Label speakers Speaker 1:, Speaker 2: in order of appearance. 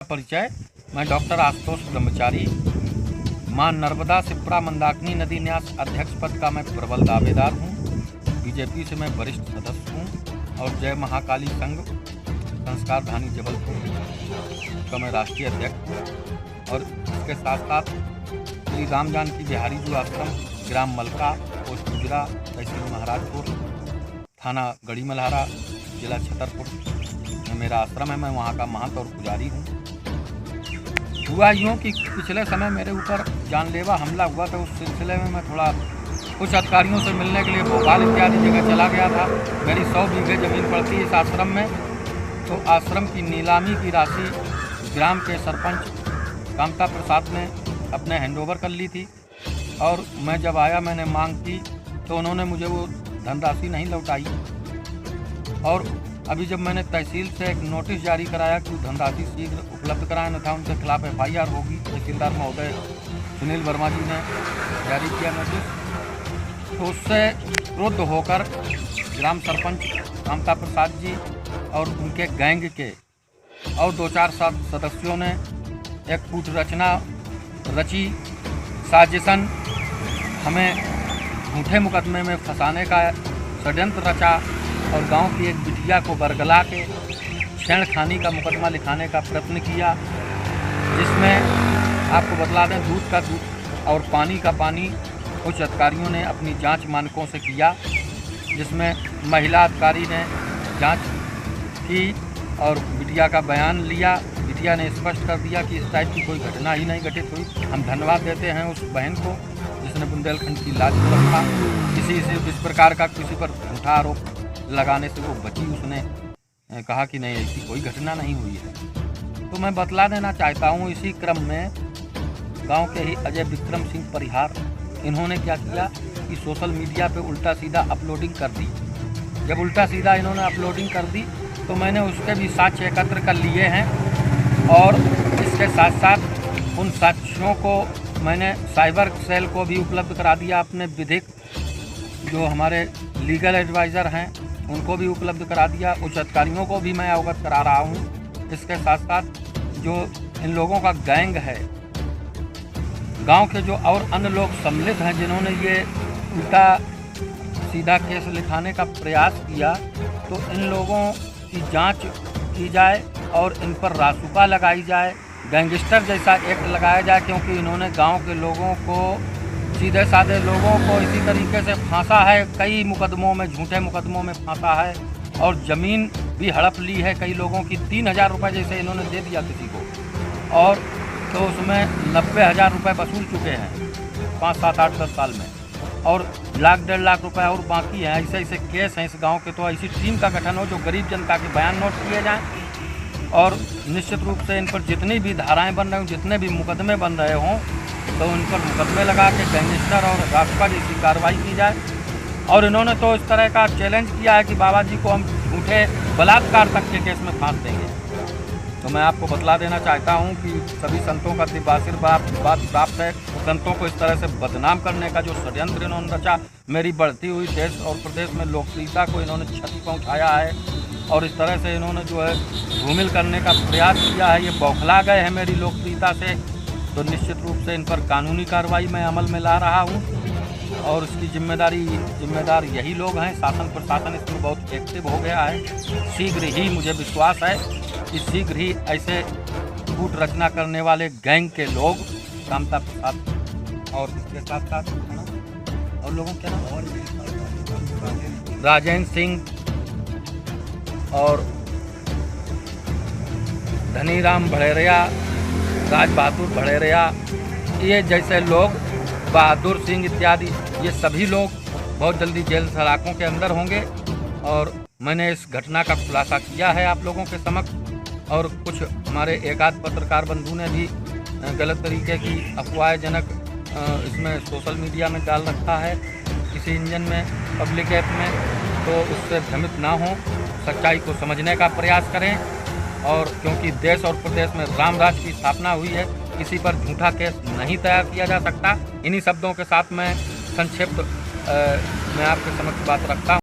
Speaker 1: परिचय। मैं डॉक्टर आशुतोष ब्रह्मचारी, मां नर्मदा शिप्रा मंदाकिनी नदी न्यास अध्यक्ष पद का मैं प्रबल दावेदार हूँ। बीजेपी से मैं वरिष्ठ सदस्य हूँ और जय महाकाली संघ संस्कारधानी जबलपुर का मैं राष्ट्रीय अध्यक्ष हूँ। और इसके साथ साथ श्री राम जानकी बिहारी जी आश्रम, ग्राम मलका, पोस्ट गुजरा, तहसील महाराजपुर, थाना गढ़ी मल्हारा, जिला छतरपुर में मेरा आश्रम है। मैं वहाँ का महंत और पुजारी हूँ। हुआ यूँ कि पिछले समय मेरे ऊपर जानलेवा हमला हुआ था। उस सिलसिले में मैं थोड़ा कुछ अधिकारियों से मिलने के लिए भोपाल इत्यादि जगह चला गया था। मेरी 100 बीघे ज़मीन पड़ती है इस आश्रम में। तो आश्रम की नीलामी की राशि ग्राम के सरपंच कामता प्रसाद ने अपने हैंडओवर कर ली थी और मैं जब आया मैंने मांग की तो उन्होंने मुझे वो धनराशि नहीं लौटाई। और अभी जब मैंने तहसील से एक नोटिस जारी कराया कि धनराशि शीघ्र उपलब्ध कराया, न था उनके खिलाफ FIR होगी, तहसीलदार महोदय सुनील वर्मा जी ने जारी किया नोटिस। तो उससे क्रुद्ध होकर ग्राम सरपंच कामता प्रसाद जी और उनके गैंग के और 2-4 सदस्यों ने एक कूट रचना रची, साजिशन हमें झूठे मुकदमे में फंसाने का षड्यंत्र रचा और गांव की एक बिटिया को बरगला के छेड़खानी का मुकदमा लिखाने का प्रयत्न किया, जिसमें आपको बतला दें दूध का दूध और पानी का पानी उच्च अधिकारियों ने अपनी जांच मानकों से किया, जिसमें महिला अधिकारी ने जांच की और बिटिया का बयान लिया। बिटिया ने स्पष्ट कर दिया कि इस टाइप की कोई घटना ही नहीं घटित हुई। हम धन्यवाद देते हैं उस बहन को जिसने बुंदेलखंड की लाज को रखा। इस प्रकार का किसी पर झूठा आरोप लगाने से वो बची। उसने कहा कि नहीं ऐसी कोई घटना नहीं हुई है। तो मैं बतला देना चाहता हूँ, इसी क्रम में गांव के ही अजय विक्रम सिंह परिहार, इन्होंने क्या किया कि सोशल मीडिया पे उल्टा सीधा अपलोडिंग कर दी। जब उल्टा सीधा इन्होंने अपलोडिंग कर दी तो मैंने उसके भी साक्ष्य एकत्र कर लिए हैं और इसके साथ साथ उन साक्ष्यों को मैंने साइबर सेल को भी उपलब्ध करा दिया। अपने विधिक जो हमारे लीगल एडवाइज़र हैं उनको भी उपलब्ध करा दिया। उच्च अधिकारियों को भी मैं अवगत करा रहा हूँ। इसके साथ साथ जो इन लोगों का गैंग है, गांव के जो और अन्य लोग सम्मिलित हैं जिन्होंने ये उल्टा सीधा केस लिखाने का प्रयास किया, तो इन लोगों की जांच की जाए और इन पर रासुका लगाई जाए, गैंगस्टर जैसा एक्ट लगाया जाए, क्योंकि इन्होंने गाँव के लोगों को, सीधे साधे लोगों को इसी तरीके से फांसा है। कई मुकदमों में, झूठे मुकदमों में फांसा है और ज़मीन भी हड़प ली है कई लोगों की। 3,000 रुपये जैसे इन्होंने दे दिया किसी को और तो उसमें 90,000 रुपये वसूल चुके हैं 5, 7, 8, 10 साल में और 1,00,000, 1.5 लाख रुपये और बाकी हैं। ऐसे ऐसे केस हैं इस गाँव के। तो ऐसी टीम का गठन हो जो गरीब जनता के बयान नोट किए जाएँ और निश्चित रूप से इन पर जितनी भी धाराएँ बन रही हों, जितने भी मुकदमे बन रहे हों, तो उन पर मुकदमे लगा के गैंगस्टर और रासुका जैसी कार्रवाई की जाए। और इन्होंने तो इस तरह का चैलेंज किया है कि बाबा जी को हम झूठे बलात्कार तक के केस में फांस देंगे। तो मैं आपको बतला देना चाहता हूं कि सभी संतों का दिव्य आशीर्वाद प्राप्त है। संतों को इस तरह से बदनाम करने का जो षड्यंत्र इन्होंने रचा, मेरी बढ़ती हुई देश और प्रदेश में लोकप्रियता को इन्होंने क्षति पहुँचाया है और इस तरह से इन्होंने जो है धूमिल करने का प्रयास किया है। ये बौखला गए हैं मेरी लोकप्रियता से। तो निश्चित रूप से इन पर कानूनी कार्रवाई मैं अमल में ला रहा हूं और इसकी जिम्मेदार यही लोग हैं। शासन प्रशासन इसमें बहुत एक्टिव हो गया है। शीघ्र ही मुझे विश्वास है कि शीघ्र ही ऐसे कूट रचना करने वाले गैंग के लोग, कामता प्रसाद और इसके साथ साथ और लोगों के नाम राजेंद्र सिंह और धनीराम भड़ेरिया, राज बहादुर भड़ेरिया, ये जैसे लोग, बहादुर सिंह इत्यादि, ये सभी लोग बहुत जल्दी जेल सलाखों के अंदर होंगे। और मैंने इस घटना का खुलासा किया है आप लोगों के समक्ष। और कुछ हमारे एकाध पत्रकार बंधु ने भी गलत तरीके की अफवाहजनक इसमें सोशल मीडिया में डाल रखा है किसी इंजन में, पब्लिक ऐप में। तो उससे भ्रमित ना हो, सच्चाई को समझने का प्रयास करें। और क्योंकि देश और प्रदेश में राम राज्य की स्थापना हुई है, किसी पर झूठा केस नहीं तैयार किया जा सकता। इन्हीं शब्दों के साथ मैं संक्षिप्त मैं आपके समक्ष बात रखता हूँ।